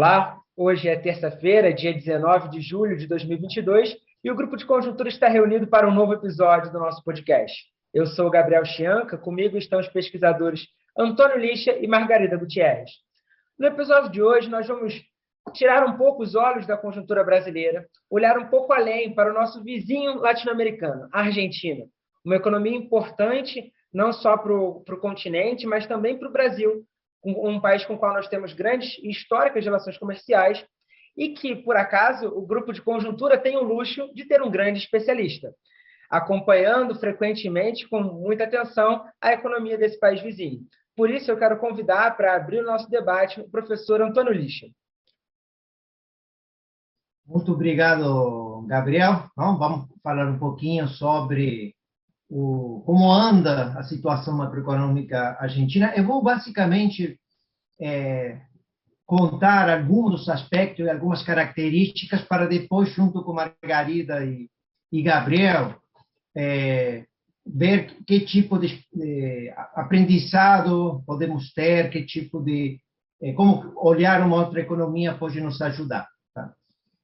Olá, hoje é terça-feira, dia 19 de julho de 2022, e o Grupo de Conjuntura está reunido para um novo episódio do nosso podcast. Eu sou o Gabriel Chianca, comigo estão os pesquisadores Antônio Lixa e Margarida Gutierrez. No episódio de hoje, nós vamos tirar um pouco os olhos da conjuntura brasileira, olhar um pouco além para o nosso vizinho latino-americano, a Argentina, uma economia importante não só para o continente, mas também para o Brasil, um país com o qual nós temos grandes e históricas relações comerciais e que, por acaso, o Grupo de Conjuntura tem o luxo de ter um grande especialista, acompanhando frequentemente, com muita atenção, a economia desse país vizinho. Por isso, eu quero convidar para abrir o nosso debate o professor Antônio Lixa. Muito obrigado, Gabriel. Então, vamos falar um pouquinho sobre como anda a situação macroeconômica argentina. Eu vou, basicamente, contar alguns dos aspectos e algumas características para depois, junto com Margarida e Gabriel, ver que tipo de aprendizado podemos ter, que tipo de... como olhar uma outra economia pode nos ajudar. Tá?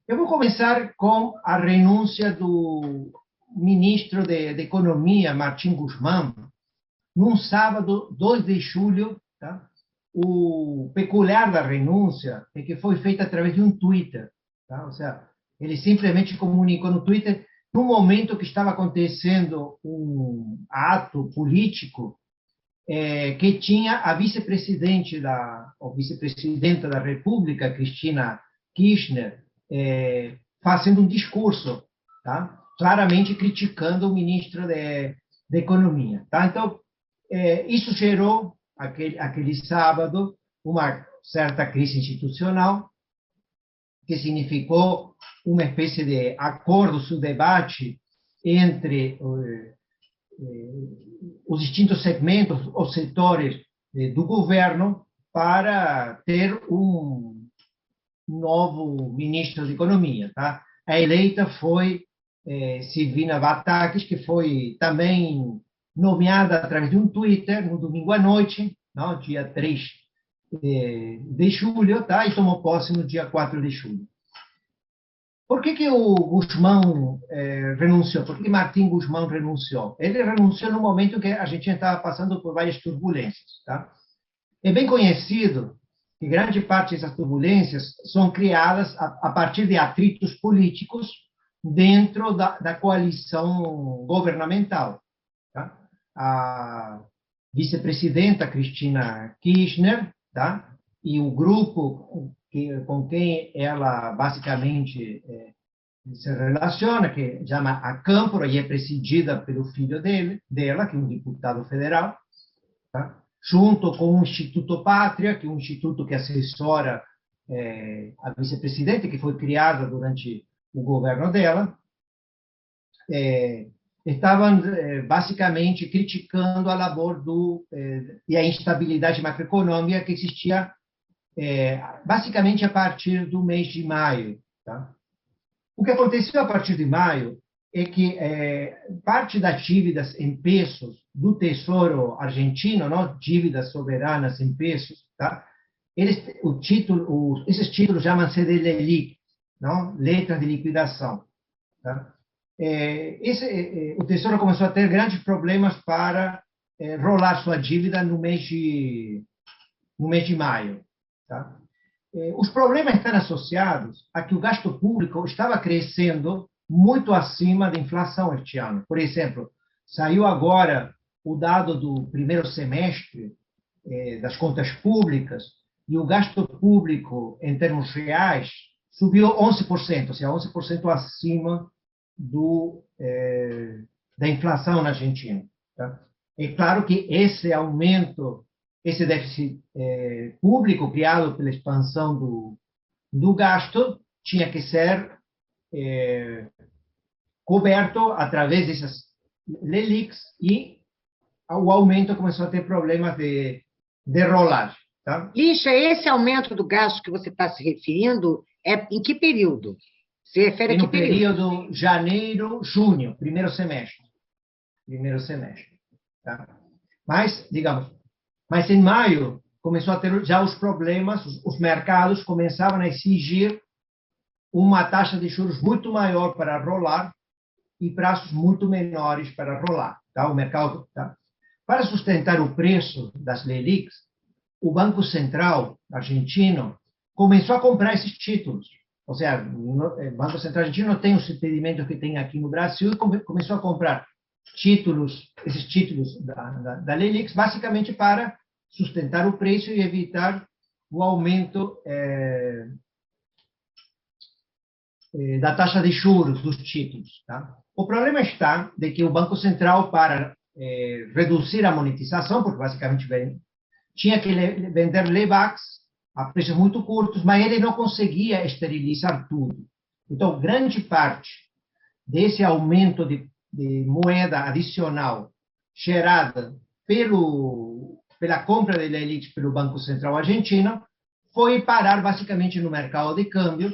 Eu vou começar com a renúncia do ministro de Economia, Martín Guzmán, num sábado, 2 de julho. Tá? O peculiar da renúncia é que foi feita através de um Twitter. Tá? Ou seja, ele simplesmente comunicou no Twitter, no momento que estava acontecendo um ato político que tinha a vice-presidenta da República, Cristina Kirchner, fazendo um discurso, tá? Claramente criticando o ministro de Economia. Tá? Então, isso gerou, aquele sábado, uma certa crise institucional, que significou uma espécie de acordo, debate entre os distintos segmentos, os setores do governo, para ter um novo ministro de Economia. Tá? A eleita foi Silvina Batakis, que foi também nomeada através de um Twitter no domingo à noite, não, dia 3 de julho, tá? E tomou posse no dia 4 de julho. Por que o Guzmán renunciou? Por que Martín Guzmán renunciou? Ele renunciou no momento que a Argentina estava passando por várias turbulências. Tá? É bem conhecido que grande parte dessas turbulências são criadas a partir de atritos políticos dentro da coalição governamental. Tá? A vice-presidenta Cristina Kirchner, tá? E o grupo com quem ela basicamente se relaciona, que chama a Câmpora, e é presidida pelo filho dela, que é um deputado federal, tá? Junto com o Instituto Pátria, que é um instituto que assessora a vice-presidente, que foi criada durante o governo dela, estavam basicamente criticando a labor e a instabilidade macroeconômica que existia basicamente a partir do mês de maio. Tá? O que aconteceu a partir de maio é que parte das dívidas em pesos do Tesouro argentino, não, dívidas soberanas em pesos, tá? Esses títulos chamam-se de LELIQ, não? Letras de liquidação. Tá? O Tesouro começou a ter grandes problemas para rolar sua dívida no mês de maio. Tá? Os problemas estão associados a que o gasto público estava crescendo muito acima da inflação este ano. Por exemplo, saiu agora o dado do primeiro semestre das contas públicas, e o gasto público, em termos reais, subiu 11%, ou seja, 11% acima da inflação na Argentina. Tá? É claro que esse aumento, esse déficit público criado pela expansão do gasto, tinha que ser coberto através dessas LELIQs, e o aumento começou a ter problemas de rolagem. Tá? Lixa, esse aumento do gasto que você está se referindo é em que período? Se refere a que período? No período janeiro, junho, primeiro semestre. Tá? Mas, digamos, em maio começou a ter já os problemas, os mercados começavam a exigir uma taxa de juros muito maior para rolar e prazos muito menores para rolar. Tá? O mercado, tá? Para sustentar o preço das LELIQs, o Banco Central argentino começou a comprar esses títulos. Ou seja, o Banco Central argentino não tem os impedimentos que tem aqui no Brasil e começou a comprar esses títulos da LELIQs, basicamente para sustentar o preço e evitar o aumento da taxa de juros dos títulos. Tá? O problema está de que o Banco Central, para reduzir a monetização, porque basicamente tinha que vender levax a preços muito curtos, mas ele não conseguia esterilizar tudo. Então, grande parte desse aumento de moeda adicional gerada pela compra de LELIQs pelo Banco Central argentino foi parar basicamente no mercado de câmbio,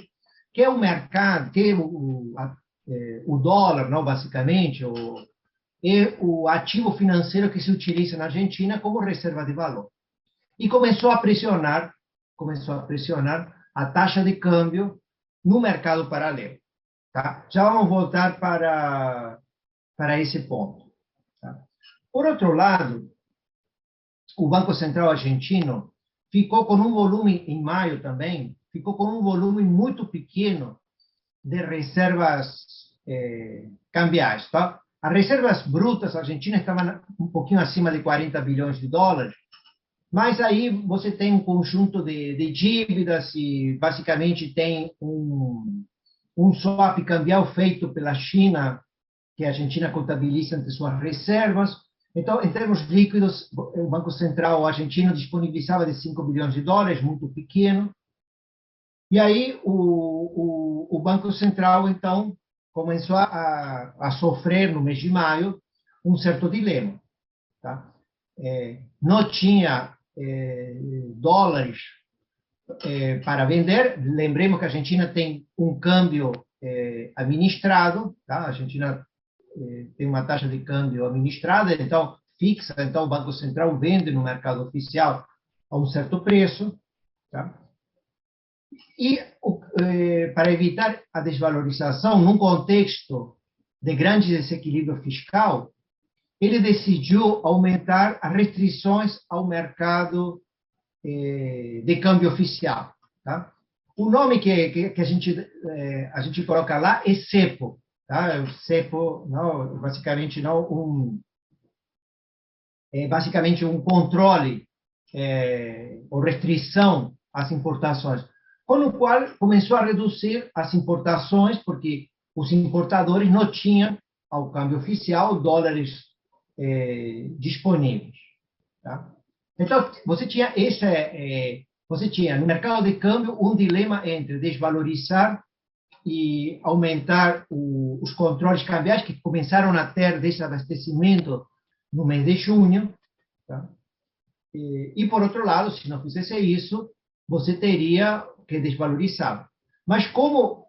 que é um mercado, que é o dólar, não, basicamente, é o ativo financeiro que se utiliza na Argentina como reserva de valor. E começou a pressionar a taxa de câmbio no mercado paralelo. Tá? Já vamos voltar para esse ponto. Tá? Por outro lado, o Banco Central argentino ficou com um volume, em maio também, ficou com um volume muito pequeno de reservas cambiais. Tá? As reservas brutas argentinas estavam um pouquinho acima de 40 bilhões de dólares, mas aí você tem um conjunto de dívidas e basicamente tem um swap cambial feito pela China, que a Argentina contabiliza entre suas reservas. Então, em termos líquidos, o Banco Central argentino disponibilizava de 5 bilhões de dólares, muito pequeno. E aí o Banco Central, então, começou a sofrer, no mês de maio, um certo dilema. Tá? Não tinha dólares para vender. Lembremos que a Argentina tem um câmbio administrado, tá? A Argentina tem uma taxa de câmbio administrada, então fixa, então o Banco Central vende no mercado oficial a um certo preço, tá? E para evitar a desvalorização, num contexto de grande desequilíbrio fiscal, ele decidiu aumentar as restrições ao mercado de câmbio oficial. Tá? O nome que a gente coloca lá é cepo. Tá? O cepo, não, basicamente, não basicamente um controle ou restrição às importações, com o qual começou a reduzir as importações, porque os importadores não tinham, ao câmbio oficial, dólares disponíveis. Tá? Então, você tinha no mercado de câmbio um dilema entre desvalorizar e aumentar os controles cambiais, que começaram a ter desabastecimento no mês de junho. Tá? E, por outro lado, se não fizesse isso, você teria que desvalorizar. Mas como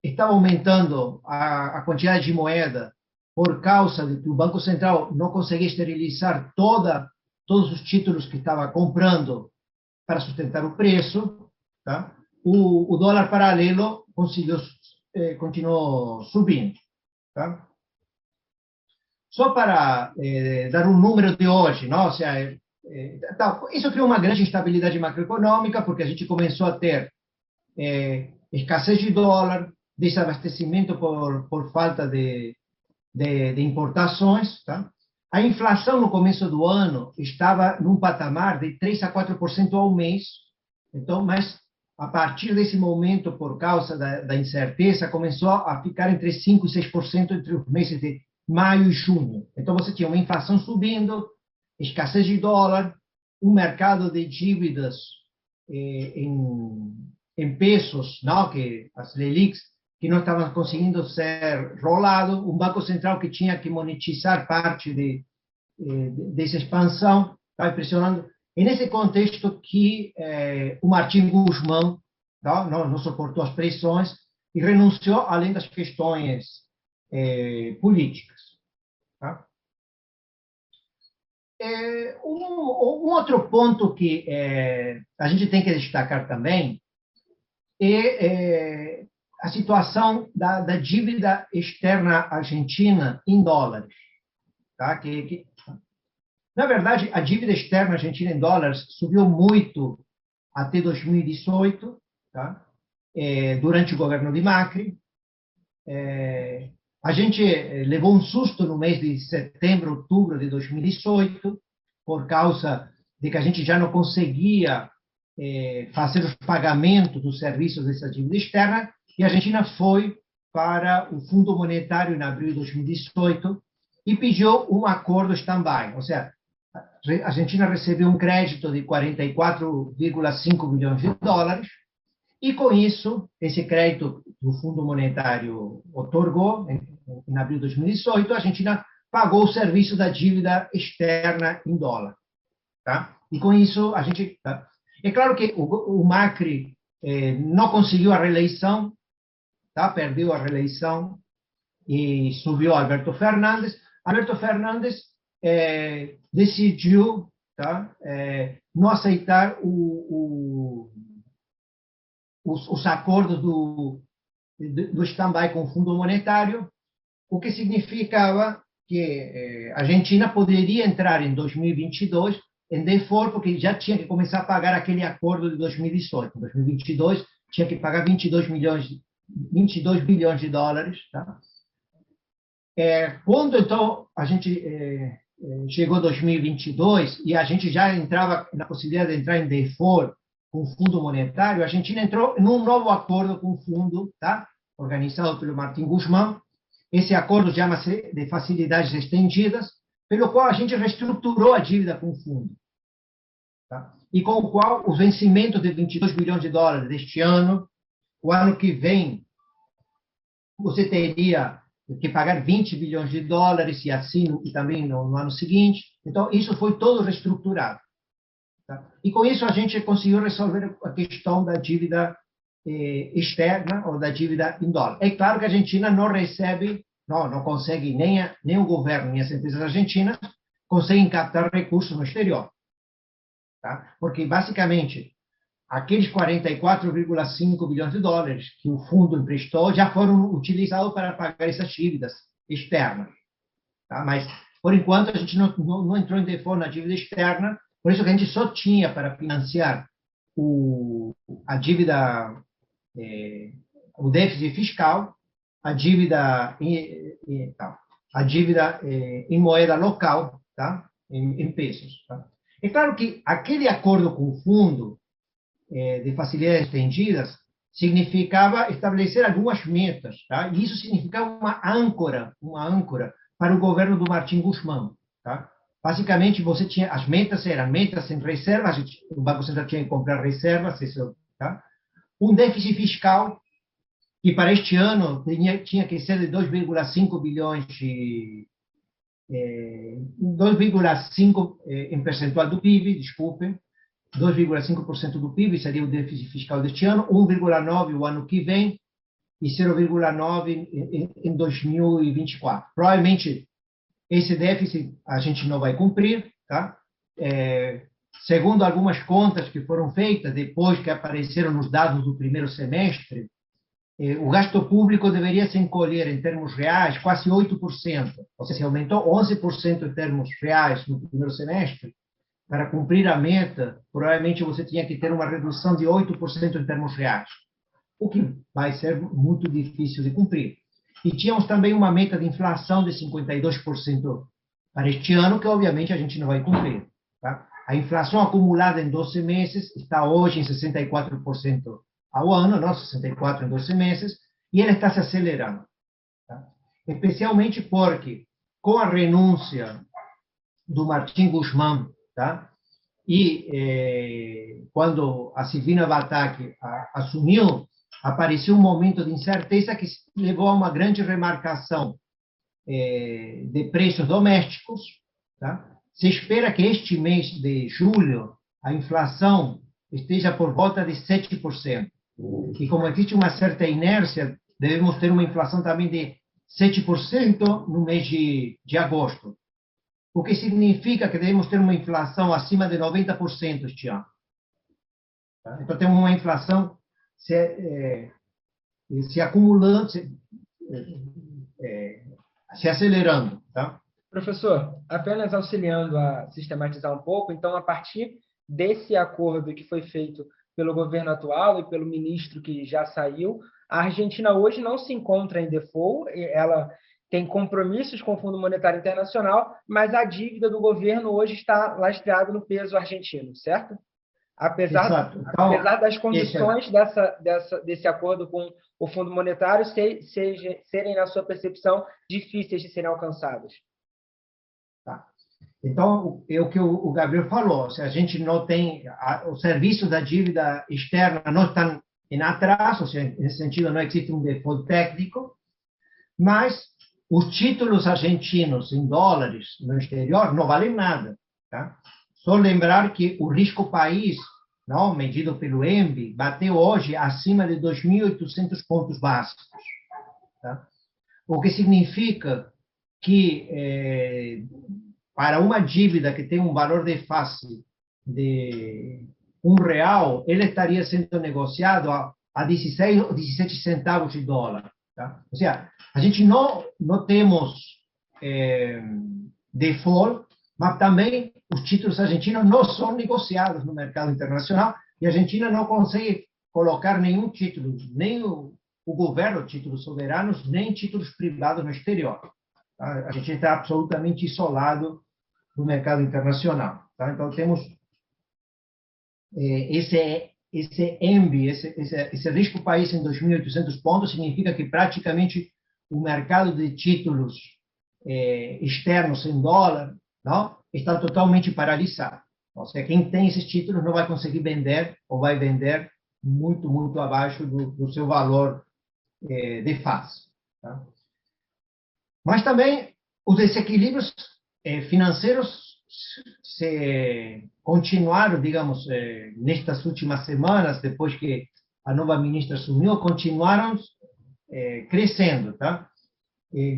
estava aumentando a quantidade de moeda por causa de que o Banco Central não conseguia esterilizar todos os títulos que estava comprando para sustentar o preço, tá? O dólar paralelo continuou subindo. Tá? Só para dar um número de hoje, não? Ou seja, isso criou uma grande instabilidade macroeconômica, porque a gente começou a ter escassez de dólar, desabastecimento por falta de importações. Tá? A inflação no começo do ano estava num patamar de 3 a 4% ao mês, então, mas a partir desse momento, por causa da incerteza, começou a ficar entre 5 e 6% entre os meses de maio e junho. Então, você tinha uma inflação subindo, escassez de dólar, um mercado de dívidas em pesos, não, que as LELIQs, que não estavam conseguindo ser rolado, um Banco Central que tinha que monetizar parte dessa expansão, estava pressionando. É nesse contexto que o Martín Guzmán não suportou as pressões e renunciou, além das questões políticas. Tá? Um outro ponto que a gente tem que destacar também é a situação da dívida externa argentina em dólares. Tá? Na verdade, a dívida externa argentina em dólares subiu muito até 2018, tá? Durante o governo de Macri. A gente levou um susto no mês de setembro, outubro de 2018, por causa de que a gente já não conseguia fazer os pagamentos dos serviços dessa dívida externa, e a Argentina foi para o Fundo Monetário em abril de 2018 e pediu um acordo stand-by, ou seja, a Argentina recebeu um crédito de 44,5 bilhões de dólares, e com isso, esse crédito do Fundo Monetário otorgou, em abril de 2018, a Argentina pagou o serviço da dívida externa em dólar. Tá? E com isso, a gente... Tá? É claro que o Macri não conseguiu a reeleição, tá? Perdeu a reeleição e subiu Alberto Fernandes. Alberto Fernandes decidiu, tá? Não aceitar os acordos do stand-by com o Fundo Monetário, o que significava que a Argentina poderia entrar em 2022 em default, porque já tinha que começar a pagar aquele acordo de 2018. Em 2022, tinha que pagar 22 bilhões de dólares. Tá? Quando, então, a gente chegou 2022 e a gente já entrava na possibilidade de entrar em default com o Fundo Monetário, a Argentina entrou num novo acordo com o fundo, tá? Organizado pelo Martín Guzmán. Esse acordo chama-se de facilidades estendidas, pelo qual a gente reestruturou a dívida com o fundo. Tá? E com o qual os vencimentos de 22 bilhões de dólares deste ano, o ano que vem, você teria que pagar 20 bilhões de dólares, e assim e também no ano seguinte. Então, isso foi todo reestruturado. Tá? E com isso a gente conseguiu resolver a questão da dívida externa ou da dívida em dólar. É claro que a Argentina não recebe, não consegue, nem o governo, nem as empresas argentinas conseguem captar recursos no exterior. Tá? Porque, basicamente, aqueles 44,5 bilhões de dólares que o fundo emprestou já foram utilizados para pagar essas dívidas externas. Tá? Mas, por enquanto, a gente não entrou em default na dívida externa, por isso que a gente só tinha para financiar a dívida, o déficit fiscal, a dívida em moeda local, tá? Em pesos. Tá? É claro que aquele acordo com o fundo de facilidades estendidas significava estabelecer algumas metas, tá? E isso significava uma âncora para o governo do Martín Guzmán, tá? Basicamente, você tinha as metas eram metas em reservas, o Banco Central tinha que comprar reservas, isso, tá? Um déficit fiscal que para este ano tinha que ser de 2,5 bilhões 2,5 em percentual do PIB, desculpe, 2,5% do PIB seria o déficit fiscal deste ano, 1,9 o ano que vem e 0,9 em 2024. Provavelmente esse déficit a gente não vai cumprir, tá? Segundo algumas contas que foram feitas depois que apareceram nos dados do primeiro semestre, o gasto público deveria se encolher em termos reais quase 8%, ou seja, aumentou 11% em termos reais no primeiro semestre. Para cumprir a meta, provavelmente você tinha que ter uma redução de 8% em termos reais, o que vai ser muito difícil de cumprir. E tínhamos também uma meta de inflação de 52% para este ano, que obviamente a gente não vai cumprir. Tá? A inflação acumulada em 12 meses está hoje em 64% ao ano, não 64% em 12 meses, e ela está se acelerando. Tá? Especialmente porque, com a renúncia do Martín Guzmán, tá? E quando a Silvina Batak assumiu, apareceu um momento de incerteza que levou a uma grande remarcação de preços domésticos. Tá? Se espera que este mês de julho a inflação esteja por volta de 7%. E como existe uma certa inércia, devemos ter uma inflação também de 7% no mês de agosto. o que significa que devemos ter uma inflação acima de 90% este ano. Tá? Então, temos uma inflação se acumulando, se acelerando. Tá? Professor, apenas auxiliando a sistematizar um pouco, então, a partir desse acordo que foi feito pelo governo atual e pelo ministro que já saiu, a Argentina hoje não se encontra em default, ela tem compromissos com o Fundo Monetário Internacional, mas a dívida do governo hoje está lastreada no peso argentino, certo? Apesar das condições desse acordo com o Fundo Monetário serem, na sua percepção, difíceis de serem alcançados. Tá. Então, é o que o Gabriel falou, se a gente não tem, os serviços da dívida externa não estão em atraso, ou seja, nesse sentido não existe um default técnico, mas os títulos argentinos em dólares no exterior não valem nada. Tá? Só lembrar que o risco país, não, medido pelo ENBE, bateu hoje acima de 2.800 pontos básicos. Tá? O que significa que, para uma dívida que tem um valor de face de R$1, ele estaria sendo negociado a 16 ou 17 centavos de dólar. Tá? Ou seja, a gente não temos default, mas também os títulos argentinos não são negociados no mercado internacional e a Argentina não consegue colocar nenhum título, nem o governo, títulos soberanos, nem títulos privados no exterior. Tá? A gente está absolutamente isolado no mercado internacional. Tá? Então, temos esse ENBE, esse risco país em 2.800 pontos, significa que praticamente o mercado de títulos externos em dólar não, está totalmente paralisado. Ou seja, quem tem esses títulos não vai conseguir vender ou vai vender muito, muito abaixo do seu valor de face. Tá? Mas também os desequilíbrios financeiros se continuaram, digamos, nestas últimas semanas, depois que a nova ministra assumiu, continuaram crescendo, tá?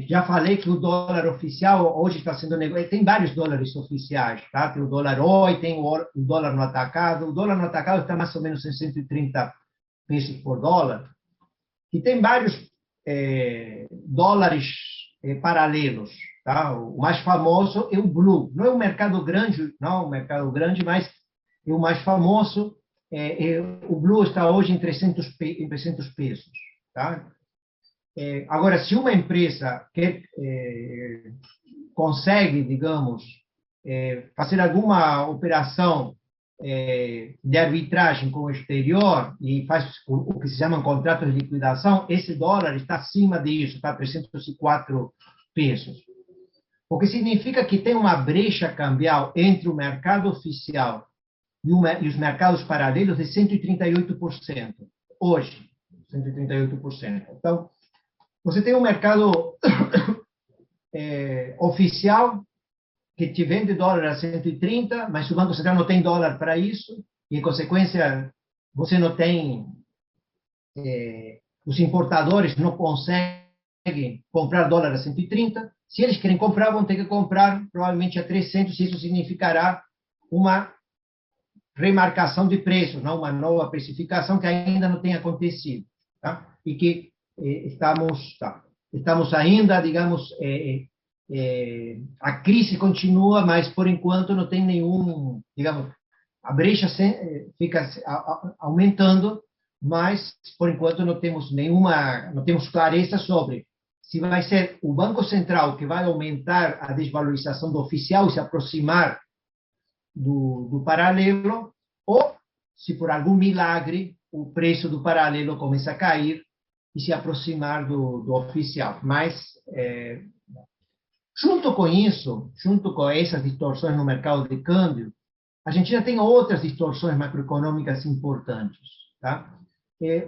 Já falei que o dólar oficial hoje está sendo negociado, tem vários dólares oficiais, tá? Tem o dólar OI, tem o dólar no atacado. O dólar no atacado está mais ou menos em 130 pesos por dólar. E tem vários dólares paralelos, tá? O mais famoso é o Blue. Não é um mercado grande, não, um mercado grande, mas é o mais famoso. O Blue está hoje em 300 pesos, tá? Agora, se uma empresa consegue, digamos, fazer alguma operação de arbitragem com o exterior e faz o que se chama contratos de liquidação, esse dólar está acima disso, está 304 pesos. O que significa que tem uma brecha cambial entre o mercado oficial e os mercados paralelos de 138%. Hoje, 138%. Então, você tem um mercado oficial que te vende dólar a 130, mas o Banco Central não tem dólar para isso, e, em consequência, você não tem... os importadores não conseguem comprar dólar a 130. Se eles querem comprar, vão ter que comprar provavelmente a 300, e isso significará uma remarcação de preços, não? Uma nova precificação que ainda não tem acontecido. Tá? E que estamos ainda, digamos, a crise continua, mas por enquanto não tem nenhum, digamos, a brecha fica aumentando, mas por enquanto não temos clareza sobre se vai ser o Banco Central que vai aumentar a desvalorização do oficial e se aproximar do paralelo, ou se por algum milagre o preço do paralelo começa a cair e se aproximar do oficial. Mas, junto com isso, junto com essas distorções no mercado de câmbio, a Argentina tem outras distorções macroeconômicas importantes. Tá?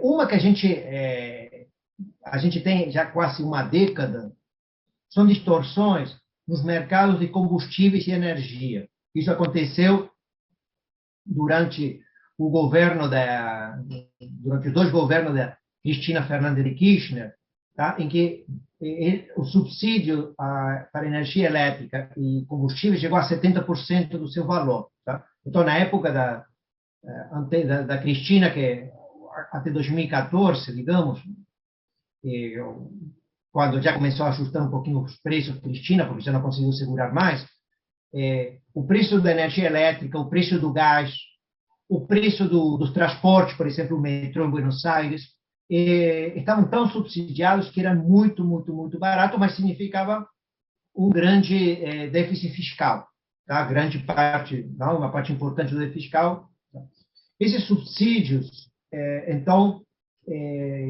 Uma que a gente tem já quase uma década, são distorções nos mercados de combustíveis e energia. Isso aconteceu durante os dois governos da Cristina Fernández de Kirchner, tá? Em que o subsídio para energia elétrica e combustível chegou a 70% do seu valor. Tá? Então, na época da Cristina, que até 2014, digamos, quando já começou a ajustar um pouquinho os preços, Cristina, porque já não conseguiu segurar mais, o preço da energia elétrica, o preço do gás, o preço dos transportes, por exemplo, o metrô em Buenos Aires, estavam tão subsidiados que era muito, muito, muito barato, mas significava um grande déficit fiscal, tá? Grande parte, não, uma parte importante do déficit fiscal. Esses subsídios, então,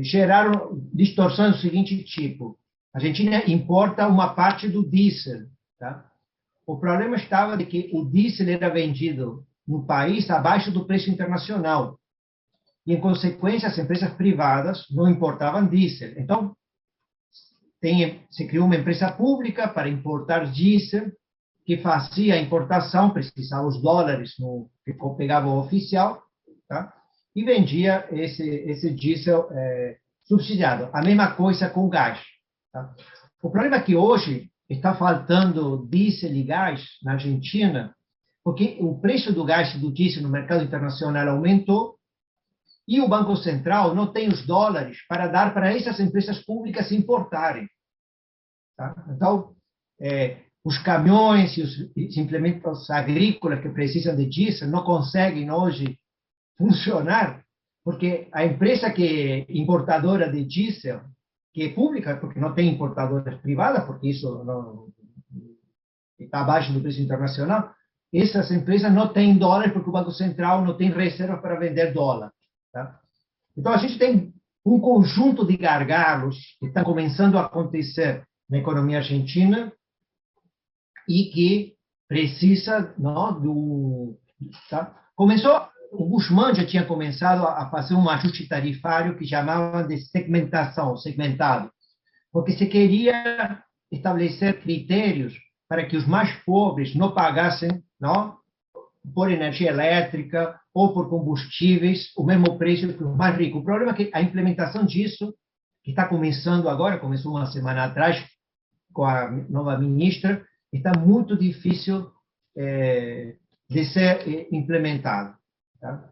geraram distorções do seguinte tipo: a Argentina importa uma parte do diesel, tá? O problema estava de que o diesel era vendido no país abaixo do preço internacional. E, em consequência, as empresas privadas não importavam diesel. Então, se criou uma empresa pública para importar diesel, que fazia a importação, precisava os dólares que pegava o oficial, tá? E vendia esse diesel subsidiado. A mesma coisa com gás. Tá? O problema é que hoje está faltando diesel e gás na Argentina, porque o preço do gás e do diesel no mercado internacional aumentou e o Banco Central não tem os dólares para dar para essas empresas públicas importarem. Tá? Então, os caminhões e os implementos agrícolas que precisam de diesel não conseguem hoje funcionar, porque a empresa que é importadora de diesel, que é pública, porque não tem importadoras privadas, porque isso não está abaixo do preço internacional, essas empresas não têm dólares, porque o Banco Central não tem reservas para vender dólar. Tá? Então, a gente tem um conjunto de gargalos que estão começando a acontecer na economia argentina e que precisa, não, tá? O Guzmán já tinha começado a fazer um ajuste tarifário que chamavam de segmentação, segmentado, porque se queria estabelecer critérios para que os mais pobres não pagassem, não, por energia elétrica ou por combustíveis o mesmo preço que os mais ricos. O problema é que a implementação disso, que está começando agora, começou uma semana atrás com a nova ministra, está muito difícil de ser implementado. Tá?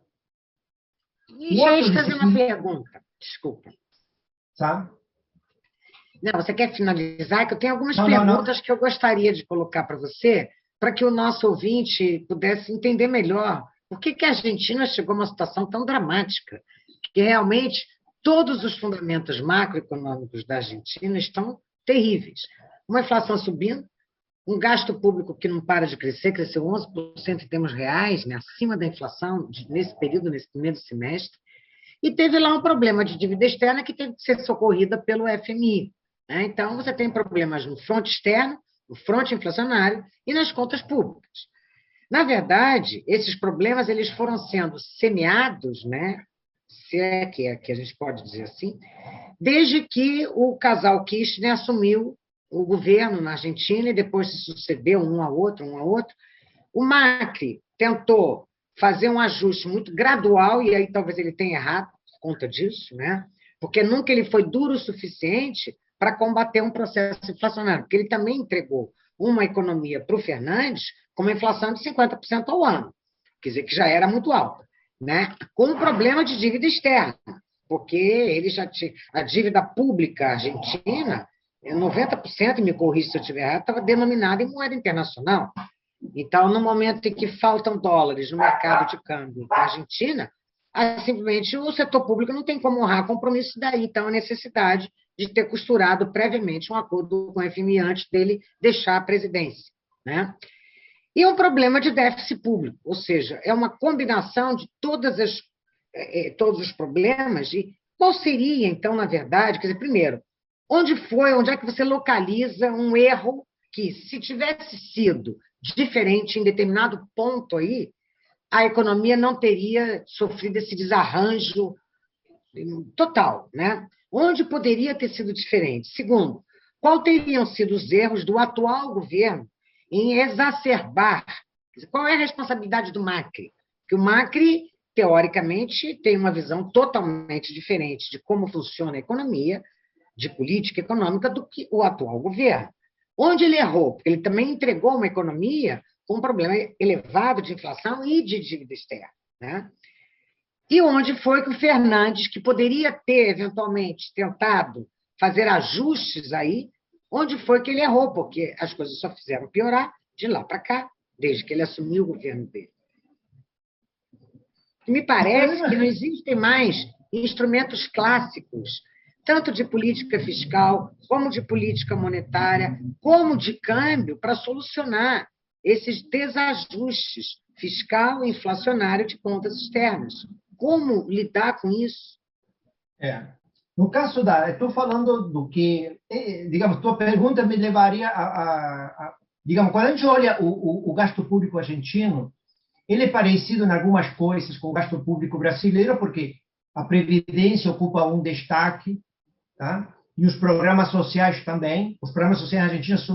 E já ia fazer uma pergunta, desculpa. Sabe? Não, você quer finalizar? Que eu tenho algumas perguntas que eu gostaria de colocar para você, para que o nosso ouvinte pudesse entender melhor por que a Argentina chegou a uma situação tão dramática, que realmente todos os fundamentos macroeconômicos da Argentina estão terríveis. Uma inflação subindo, um gasto público que não para de crescer, cresceu 11% em termos reais, né, acima da inflação nesse período, nesse primeiro semestre, e teve lá um problema de dívida externa que teve que ser socorrida pelo FMI. Né? Então, você tem problemas no fronte externo, no fronte inflacionário e nas contas públicas. Na verdade, esses problemas eles foram sendo semeados, né, se é que a gente pode dizer assim, desde que o casal Kirchner assumiu o governo na Argentina e depois se sucedeu um ao outro. O Macri tentou fazer um ajuste muito gradual, e aí talvez ele tenha errado por conta disso, né? Porque nunca ele foi duro o suficiente para combater um processo inflacionário, porque ele também entregou uma economia para o Fernandes com uma inflação de 50% ao ano, quer dizer, que já era muito alta, né? Com um problema de dívida externa, porque ele já tinha a dívida pública argentina, 90%, me corrija se eu estiver errado, estava denominada em moeda internacional. Então, no momento em que faltam dólares no mercado de câmbio da Argentina, simplesmente o setor público não tem como honrar compromisso daí. Então, a necessidade de ter costurado previamente um acordo com o FMI antes dele deixar a presidência. Né? E um problema de déficit público, ou seja, é uma combinação de todos os problemas. E qual seria, então, na verdade, quer dizer, primeiro, onde é que você localiza um erro que, se tivesse sido diferente em determinado ponto aí, a economia não teria sofrido esse desarranjo total, né? Onde poderia ter sido diferente? Segundo, qual teriam sido os erros do atual governo em exacerbar? Qual é a responsabilidade do Macri? Porque o Macri, teoricamente, tem uma visão totalmente diferente de como funciona a economia, de política econômica do que o atual governo. Onde ele errou? Porque ele também entregou uma economia com um problema elevado de inflação e de dívida externa, né? E onde foi que o Fernandes, que poderia ter, eventualmente, tentado fazer ajustes aí, onde foi que ele errou? Porque as coisas só fizeram piorar de lá para cá, desde que ele assumiu o governo dele. Me parece que não existem mais instrumentos clássicos, tanto de política fiscal, como de política monetária, como de câmbio, para solucionar esses desajustes fiscal e inflacionário de contas externas. Como lidar com isso? No caso estou falando do que, digamos, tua pergunta me levaria digamos, quando a gente olha o gasto público argentino, ele é parecido em algumas coisas com o gasto público brasileiro, porque a Previdência ocupa um destaque, tá? E os programas sociais também. Os programas sociais argentinos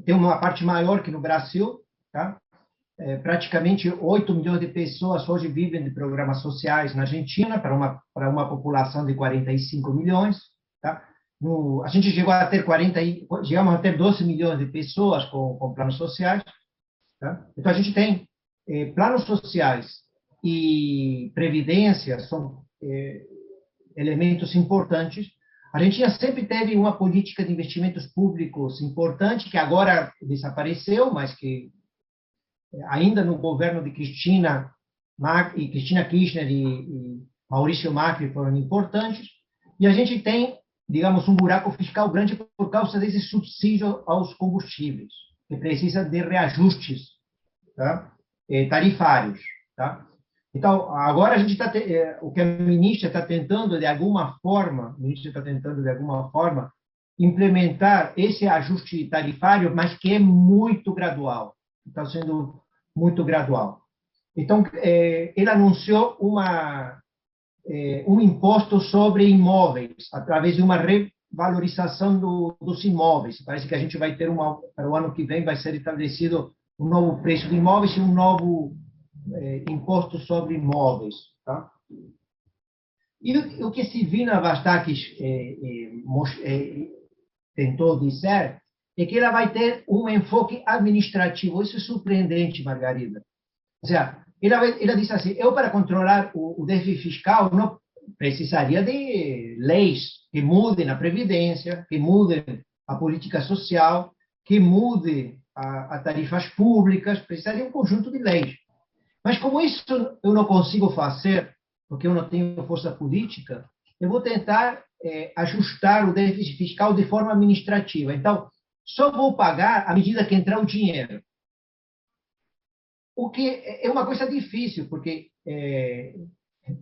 têm uma parte maior que no Brasil, tá? Praticamente 8 milhões de pessoas hoje vivem de programas sociais na Argentina, para uma população de 45 milhões. Tá? A gente chegamos a ter 12 milhões de pessoas com planos sociais. Tá? Então, a gente tem planos sociais e previdência, são elementos importantes. A Argentina sempre teve uma política de investimentos públicos importante, que agora desapareceu, mas que ainda no governo de Cristina Kirchner e Maurício Macri foram importantes, e a gente tem, digamos, um buraco fiscal grande por causa desse subsídio aos combustíveis, que precisa de reajustes, tá? Tarifários. Tá? Então, agora a gente o que a ministra está tentando, de alguma forma, implementar esse ajuste tarifário, mas que é muito gradual. Está sendo muito gradual. Então, ele anunciou um imposto sobre imóveis, através de uma revalorização dos imóveis. Parece que a gente vai ter para o ano que vem, vai ser estabelecido um novo preço de imóveis e um novo imposto sobre imóveis. Tá? E o que Silvina Vastakis tentou dizer é que ela vai ter um enfoque administrativo. Isso é surpreendente, Margarida. Ou seja, ela disse assim, eu para controlar o déficit fiscal não precisaria de leis que mudem a previdência, que mudem a política social, que mudem as tarifas públicas, precisaria de um conjunto de leis. Mas como isso eu não consigo fazer, porque eu não tenho força política, eu vou tentar ajustar o déficit fiscal de forma administrativa. Então, só vou pagar à medida que entrar o dinheiro. O que é uma coisa difícil, porque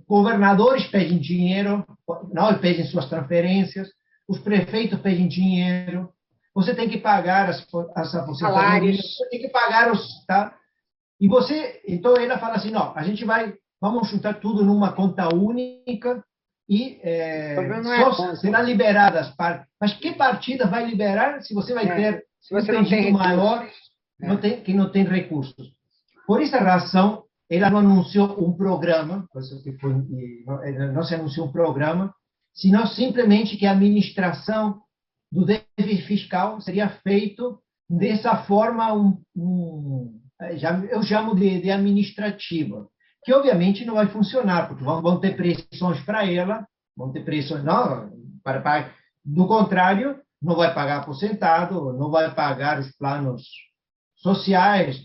governadores pedem dinheiro, não pedem suas transferências, os prefeitos pedem dinheiro, você tem que pagar as aposentadorias, você tem que pagar os... Tá? E então ela fala assim, não, vamos juntar tudo numa conta única e só serão liberadas partes. Mas que partida vai liberar se você vai ter um pedido maior que não tem recursos? Por essa razão, ela não anunciou um programa, não se anunciou um programa, senão simplesmente que a administração do déficit fiscal seria feito dessa forma, eu chamo de administrativa, que obviamente não vai funcionar, porque vão ter pressões para ela, vão ter pressões, não, do contrário, não vai pagar aposentado, não vai pagar os planos sociais,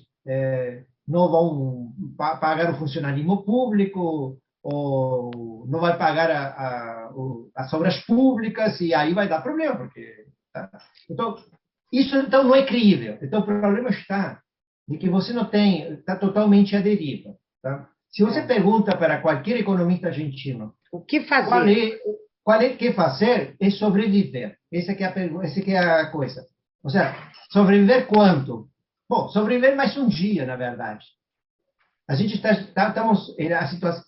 não vão pagar o funcionalismo público, ou não vai pagar as obras públicas, e aí vai dar problema, porque... Tá? Então, isso então não é crível. Então, o problema está de que você não está totalmente à deriva. Tá? Se você pergunta para qualquer economista argentino o que fazer, que fazer é sobreviver. Essa que é a coisa. Ou seja, sobreviver quanto? Bom, sobreviver mais um dia, na verdade. A gente estamos na situação.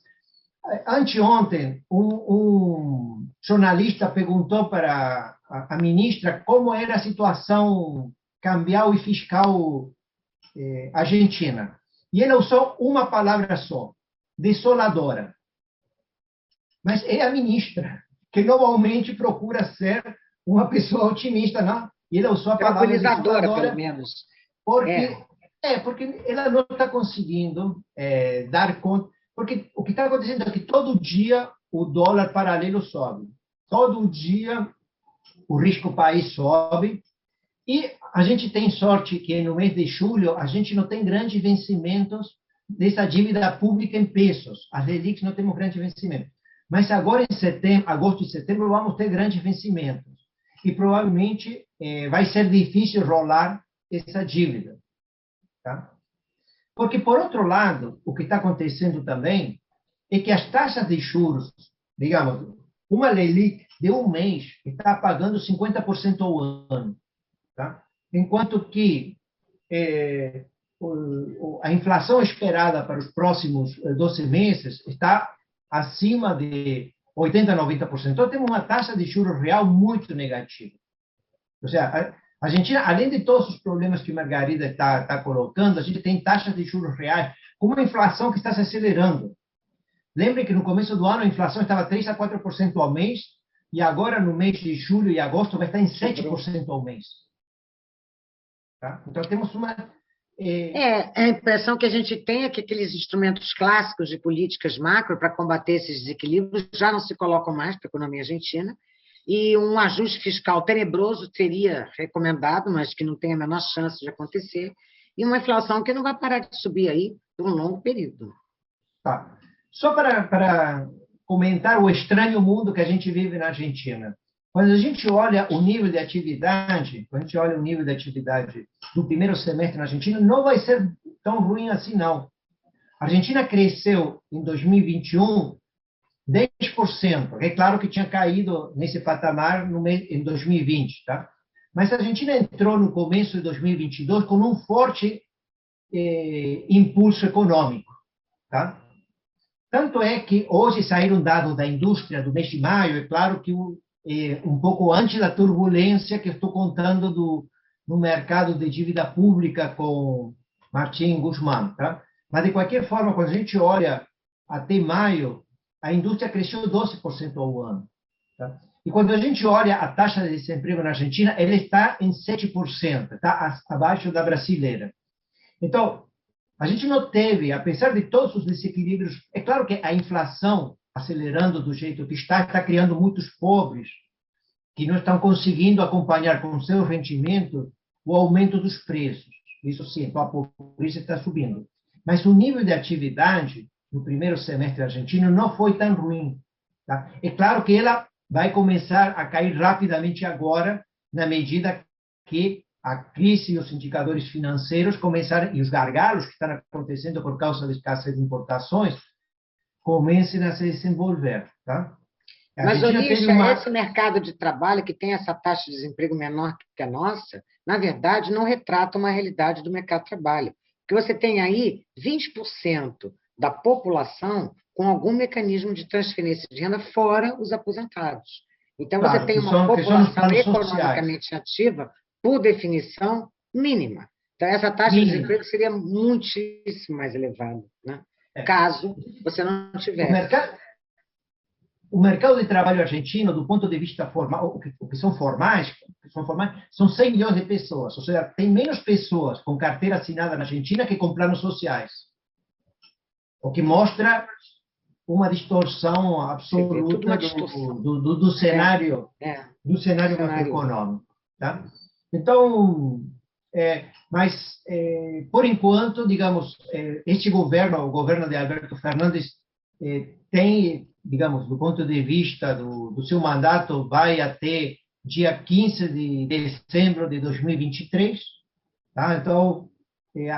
Anteontem, um jornalista perguntou para a ministra como era a situação cambial e fiscal argentina. E ela usou uma palavra só: desoladora. Mas é a ministra que normalmente procura ser uma pessoa otimista, não? E ele usou a palavra tranquilizadora, pelo menos. porque porque ela não está conseguindo dar conta, porque o que está acontecendo é que todo dia o dólar paralelo sobe, todo dia o risco país sobe, e a gente tem sorte que no mês de julho a gente não tem grandes vencimentos dessa dívida pública em pesos. As Relics não temos grandes vencimentos. Mas agora em setembro, agosto e setembro vamos ter grandes vencimentos. E provavelmente vai ser difícil rolar essa dívida. Tá? Porque, por outro lado, o que está acontecendo também é que as taxas de juros, digamos, uma Leliq de um mês está pagando 50% ao ano. Tá? Enquanto que a inflação esperada para os próximos 12 meses está acima de 80%, 90%. Então, temos uma taxa de juros real muito negativa. Ou seja, a Argentina, além de todos os problemas que Margarida está colocando, a gente tem taxas de juros reais com uma inflação que está se acelerando. Lembre que no começo do ano a inflação estava 3% a 4% ao mês, e agora no mês de julho e agosto vai estar em 7% ao mês. Tá? Então, temos uma... A impressão que a gente tem é que aqueles instrumentos clássicos de políticas macro para combater esses desequilíbrios já não se colocam mais para a economia argentina, e um ajuste fiscal tenebroso seria recomendado, mas que não tem a menor chance de acontecer, e uma inflação que não vai parar de subir aí por um longo período. Tá. Só para comentar o estranho mundo que a gente vive na Argentina. Quando a gente olha o nível de atividade, do primeiro semestre na Argentina, não vai ser tão ruim assim, não. A Argentina cresceu em 2021 10%. É claro que tinha caído nesse patamar em 2020, tá? Mas a Argentina entrou no começo de 2022 com um forte impulso econômico, tá? Tanto é que hoje saíram dados da indústria do mês de maio, é claro que um pouco antes da turbulência que estou contando no mercado de dívida pública com Martín Guzmán, tá? Mas, de qualquer forma, quando a gente olha até maio, a indústria cresceu 12% ao ano. Tá? E quando a gente olha a taxa de desemprego na Argentina, ela está em 7%, está abaixo da brasileira. Então, a gente não teve, apesar de todos os desequilíbrios, é claro que a inflação, acelerando do jeito que está criando muitos pobres que não estão conseguindo acompanhar com seu rendimento o aumento dos preços. Isso sim, então a pobreza está subindo. Mas o nível de atividade no primeiro semestre argentino não foi tão ruim. Tá? É claro que ela vai começar a cair rapidamente agora, na medida que a crise e os indicadores financeiros começarem, e os gargalos que estão acontecendo por causa da escassez de importações, comecem a se desenvolver. Tá? Mas, Onísio, esse mercado de trabalho que tem essa taxa de desemprego menor que a nossa, na verdade, não retrata uma realidade do mercado de trabalho. Porque você tem aí 20% da população com algum mecanismo de transferência de renda fora os aposentados. Então, claro, você tem uma população economicamente ativa, por definição, mínima. Então, essa taxa de desemprego seria muitíssimo mais elevada, né? Caso você não tivesse. O mercado de trabalho argentino, do ponto de vista formal, o que são formais, são 100 milhões de pessoas. Ou seja, tem menos pessoas com carteira assinada na Argentina que com planos sociais. O que mostra uma distorção absoluta do cenário, do cenário macroeconômico. Tá? Então, por enquanto, digamos, este governo, o governo de Alberto Fernandes, tem, digamos, do ponto de vista do seu mandato, vai até dia 15 de dezembro de 2023. Tá? Então,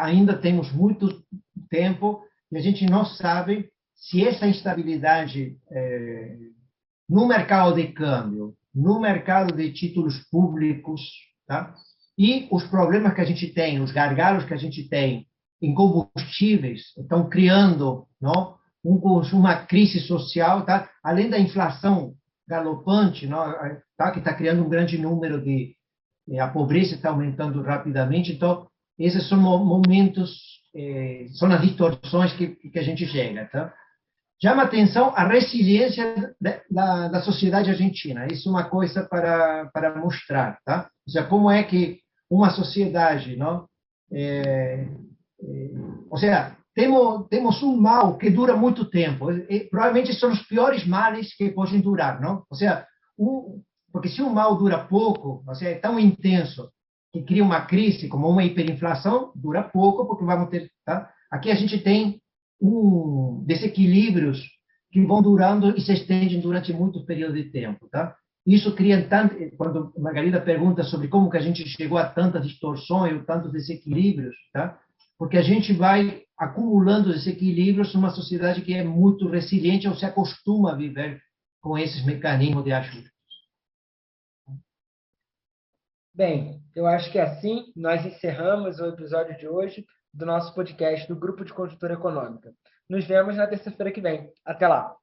ainda temos muito tempo e a gente não sabe se essa instabilidade no mercado de câmbio, no mercado de títulos públicos, tá? E os problemas que a gente tem, os gargalos que a gente tem em combustíveis, estão criando, não, uma crise social, tá? Além da inflação galopante, não, tá? Que está criando um grande número a pobreza está aumentando rapidamente. Então, esses são momentos, são as distorções que a gente chega, tá? chama atenção a resiliência da sociedade argentina. Isso é uma coisa para mostrar, tá? Ou seja, como é que uma sociedade, não? Ou seja, temos um mal que dura muito tempo. Provavelmente são os piores males que podem durar, não? Ou seja, porque se um mal dura pouco, ou seja, é tão intenso que cria uma crise, como uma hiperinflação, dura pouco, porque vamos ter, tá? Aqui a gente tem desequilíbrios que vão durando e se estendem durante muito período de tempo, tá? Isso cria tanto, quando Margarida pergunta sobre como que a gente chegou a tantas distorções ou tantos desequilíbrios, tá? Porque a gente vai acumulando desequilíbrios numa sociedade que é muito resiliente ou se acostuma a viver com esses mecanismos de ajuda. Bem, eu acho que assim nós encerramos o episódio de hoje do nosso podcast do Grupo de Conjuntura Econômica. Nos vemos na terça-feira que vem. Até lá!